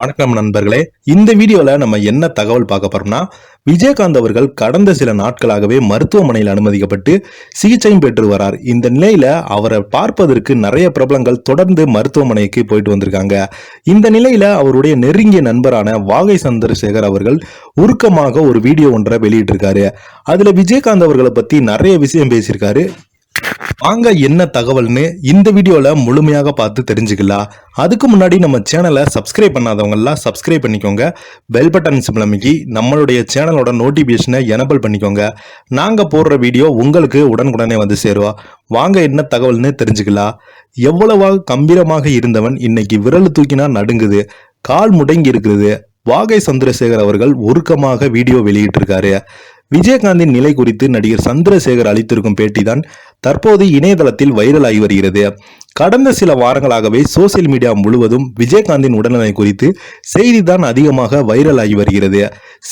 வணக்கம் நண்பர்களே. இந்த வீடியோல நம்ம என்ன தகவல் பார்க்க போறோம்னா, விஜயகாந்த் அவர்கள் கடந்த சில நாட்களாகவே மருத்துவமனையில் அனுமதிக்கப்பட்டு சிகிச்சையும் பெற்று வரார். இந்த நிலையில அவரை பார்ப்பதற்கு நிறைய பிரபலங்கள் தொடர்ந்து மருத்துவமனைக்கு போயிட்டு வந்திருக்காங்க. இந்த நிலையில அவருடைய நெருங்கிய நண்பரான வாகை சந்திரசேகர் அவர்கள் உருக்கமாக ஒரு வீடியோ ஒன்றை வெளியிட்டிருக்காரு. அதுல விஜயகாந்த் அவர்களை பத்தி நிறைய விஷயம் பேசியிருக்காரு. வாங்க என்ன தகவல்னு இந்த வீடியோல முழுமையாக பார்த்து தெரிஞ்சுக்கலாம். அதுக்கு முன்னாடி நம்ம சேனலை சப்ஸ்கிரைப் பண்ணாதவங்க எல்லாம் சப்ஸ்கிரைப் பண்ணிக்கோங்க. பெல் பட்டன் சிம்பிள் அமைக்கி நம்மளுடைய சேனலோட நோட்டிபிகேஷனை எனபிள் பண்ணிக்கோங்க. நாங்க போடுற வீடியோ உங்களுக்கு உடனுக்குடனே வந்து சேருவா. வாங்க என்ன தகவல்னு தெரிஞ்சுக்கலாம். எவ்வளவா கம்பீரமாக இருந்தவன் இன்னைக்கு விரல் தூக்கினா நடுங்குது, கால் முடங்கி இருக்குது. வாகை சந்திரசேகர் அவர்கள் உருக்கமாக வீடியோ வெளியிட்டிருக்காரு. விஜயகாந்தின் நிலை குறித்து நடிகர் சந்திரசேகர் அளித்திருக்கும் பேட்டிதான் தற்போது இணையதளத்தில் வைரலாகி வருகிறது. கடந்த சில வாரங்களாகவே சோசியல் மீடியா முழுவதும் விஜயகாந்தின் உடல்நிலை குறித்து செய்திதான் அதிகமாக வைரலாகி வருகிறது.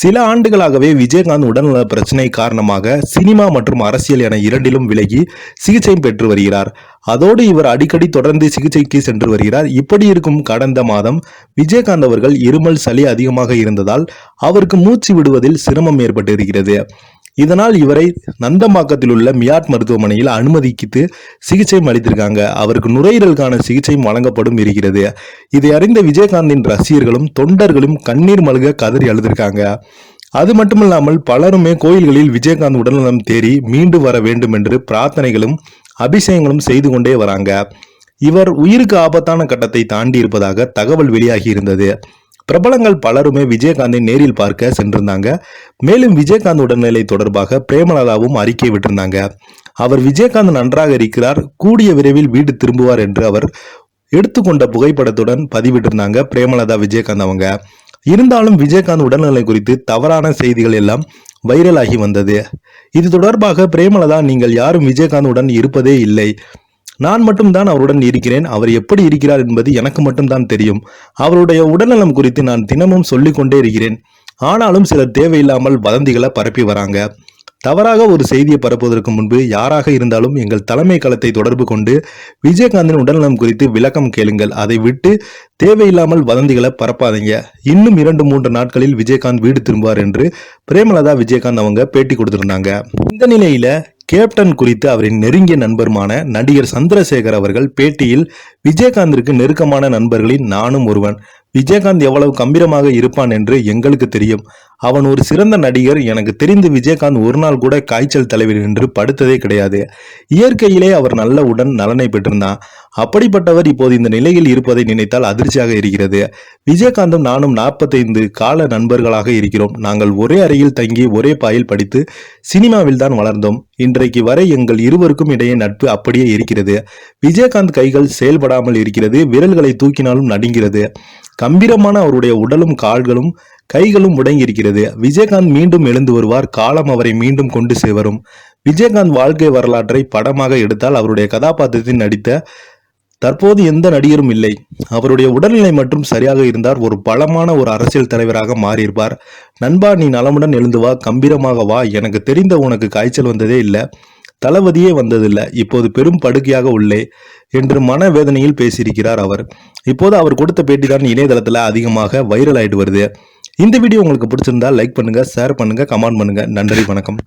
சில ஆண்டுகளாகவே விஜயகாந்த் உடல்நல பிரச்சனை காரணமாக சினிமா மற்றும் அரசியல் என இரண்டிலும் விலகி சிகிச்சை பெற்று வருகிறார். அதோடு இவர் அடிக்கடி தொடர்ந்து சிகிச்சைக்கு சென்று வருகிறார். இப்படி இருக்கும் கடந்த மாதம் விஜயகாந்த் அவர்கள் இருமல் சளி அதிகமாக இருந்ததால் அவருக்கு மூச்சு விடுவதில் சிரமம் ஏற்பட்டு இருக்கிறது. இதனால் இவரை நந்தம்பாக்கத்தில் உள்ள மியாட் மருத்துவமனையில் அனுமதித்து சிகிச்சை அளித்திருக்காங்க. அவருக்கு நுரையீரலுக்கான சிகிச்சையும் வழங்கப்படும் இருக்கிறது. இதை அறிந்த விஜயகாந்தின் ரசிகர்களும் தொண்டர்களும் கண்ணீர் மல்க கதறி அழுதிருக்காங்க. அது மட்டுமில்லாமல் பலருமே கோயில்களில் விஜயகாந்த் உடல்நலம் தேறி மீண்டு வர வேண்டும் என்று பிரார்த்தனைகளும் அபிஷேகங்களும் செய்து கொண்டே வராங்க. இவர் உயிருக்கு ஆபத்தான கட்டத்தை தாண்டி இருப்பதாக தகவல் வெளியாகி இருந்தது. பிரபலங்கள் பலருமே விஜயகாந்தை நேரில் பார்க்க சென்றிருந்தாங்க. மேலும் விஜயகாந்த் உடல்நிலை தொடர்பாக பிரேமலதாவும் அறிக்கை விட்டிருந்தாங்க. அவர் விஜயகாந்த் நன்றாக இருக்கிறார், கூடிய விரைவில் வீடு திரும்புவார் என்று அவர் எடுத்துக்கொண்ட புகைப்படத்துடன் பதிவிட்டிருந்தாங்க பிரேமலதா விஜயகாந்த் அவங்க. இருந்தாலும் விஜயகாந்த் உடல்நிலை குறித்து தவறான செய்திகள் எல்லாம் வைரலாகி வந்தது. இது தொடர்பாக பிரேமலதா, நீங்கள் யாரும் விஜயகாந்த் உடன் இருப்பதே இல்லை, நான் மட்டும்தான் அவருடன் இருக்கிறேன், அவர் எப்படி இருக்கிறார் என்பது எனக்கு மட்டும்தான் தெரியும், அவருடைய உடல்நலம் குறித்து நான் தினமும் சொல்லிக் கொண்டே இருக்கிறேன், ஆனாலும் சிலர் தேவையில்லாமல் வதந்திகளை பரப்பி வராங்க. தவறாக ஒரு செய்தியை பரப்புவதற்கு முன்பு யாராக இருந்தாலும் எங்கள் தலைமை களத்தை தொடர்பு கொண்டு விஜயகாந்தின் உடல்நலம் குறித்து விளக்கம் கேளுங்கள். அதை விட்டு தேவையில்லாமல் வதந்திகளை பரப்பாதீங்க. இன்னும் 2-3 நாட்களில் விஜயகாந்த் வீடு திரும்புவார் என்று பிரேமலதா விஜயகாந்த் அவங்க பேட்டி கொடுத்திருந்தாங்க. இந்த நிலையில கேப்டன் குறித்து அவரின் நெருங்கிய நண்பருமான நடிகர் சந்திரசேகர் அவர்கள் பேட்டியில், விஜயகாந்திற்கு நெருக்கமான நண்பர்களில் நானும் ஒருவன். விஜயகாந்த் எவ்வளவு கம்பீரமாக இருப்பான் என்று எங்களுக்கு தெரியும். அவன் ஒரு சிறந்த நடிகர். எனக்கு தெரிந்து விஜயகாந்த் ஒரு நாள் கூட காய்ச்சல் தலைவர் என்று படுத்ததே கிடையாது. இயற்கையிலே அவர் நல்ல உடல் நலனை பெற்றிருந்தான். அப்படிப்பட்டவர் இப்போது இந்த நிலையில் இருப்பதை நினைத்தால் அதிர்ச்சியாக இருக்கிறது. விஜயகாந்தும் நானும் 45 கால நண்பர்களாக இருக்கிறோம். நாங்கள் ஒரே அறையில் தங்கி ஒரே பாயில் படித்து சினிமாவில் தான் வளர்ந்தோம். இன்றைக்கு வரை எங்கள் இருவருக்கும் இடையே நட்பு அப்படியே இருக்கிறது. விஜயகாந்த் கைகள் செயல்படாமல் இருக்கிறது, விரல்களை தூக்கினாலும் நடுங்கிறது. கம்பீரமான அவருடைய உடலும் கால்களும் கைகளும் முடங்கியிருக்கிறது. விஜயகாந்த் மீண்டும் எழுந்து வருவார், காலம் அவரை மீண்டும் கொண்டு சேவரும். விஜயகாந்த் வாழ்க்கை வரலாற்றை படமாக எடுத்தால் அவருடைய கதாபாத்திரத்தில் நடித்த தற்போது எந்த நடிகரும் இல்லை. அவருடைய உடல்நிலை மட்டும் சரியாக இருந்தார், ஒரு பலமான ஒரு அரசியல் தலைவராக மாறியிருப்பார். நண்பா, நீ நலமுடன் எழுந்து வா, கம்பீரமாக வா. எனக்கு தெரிந்த உனக்கு காய்ச்சல் வந்ததே இல்லை, தளபதியே வந்ததில்லை, இப்போது பெரும் படுக்கையாக உள்ளே என்று மனவேதனையில் பேசியிருக்கிறார் அவர். இப்போது அவர் கொடுத்த பேட்டி தான் இணையதளத்தில் அதிகமாக வைரல் ஆயிட்டு வருது. இந்த வீடியோ உங்களுக்கு பிடிச்சிருந்தா லைக் பண்ணுங்க, ஷேர் பண்ணுங்க, கமெண்ட் பண்ணுங்க. நன்றி, வணக்கம்.